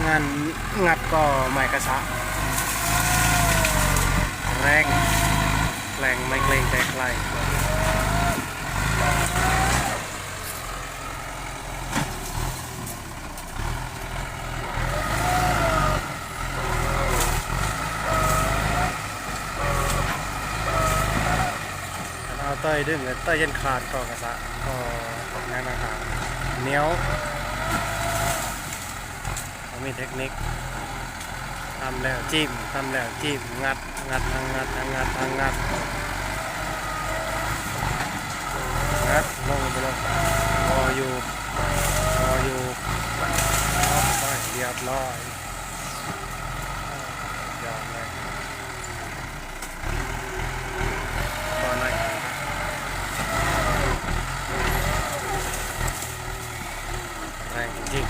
งานงัดก็ไม้กระสะแรงไม่เกรงใจใครเอาเต้ยดึงเต้ยยันขาดก็กระสะก็งานอาหารเหนียวมีเทคนิคทำแล้วจิ้มงัดลงไปลงพออยู่ไปเรียบร้อยยอมเลยตอนไหนแรงจริง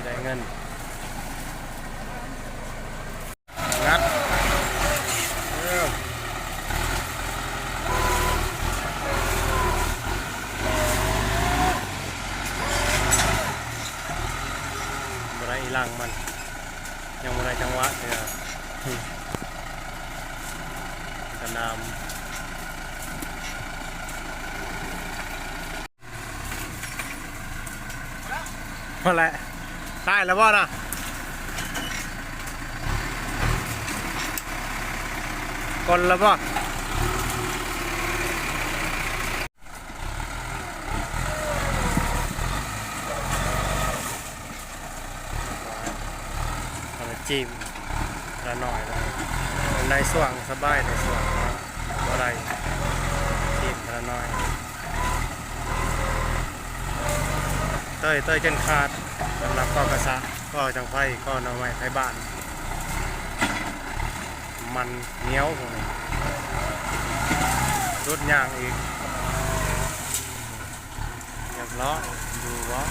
ได้เงินงัดบไรอีหลังมันยังบไรจังหวะเถอะกระนำพอแล้วได้แล้วบ่นะกดแล้วบ่จิ้มละหน่อยเลยในส่วงสบายในส่วงอะไรจิ้มละหน่อยเต้ยจนขาดสำหรับก็กระสะก็จังไฟก็นำไว้ไฟบ้านมันเหนียวพวกนี้รถยางอีกเรียบร้อยดูว่า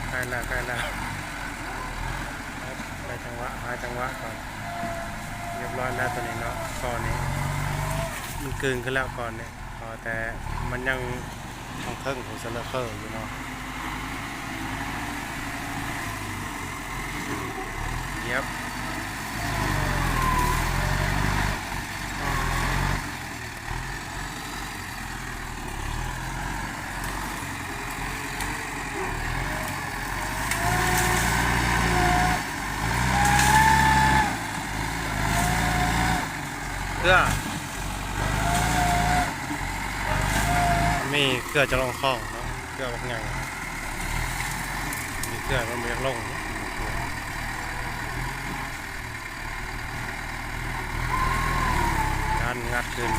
ใกล้แล้วไปจังหวะหาจังหวะก่อนเรียบร้อยแล้วตัวนี้เนาะก่อนนี้มันกลืนขึ้นแล้วก่อนเนี่ยแต่มันยังต้องเครื่องของสเลอร์อยู่เนาะเย็บเกลือมีเกลือจะลงคลองเนาะเกลือแบบไงมีเกลือมันไม่ลงงัดขึ้น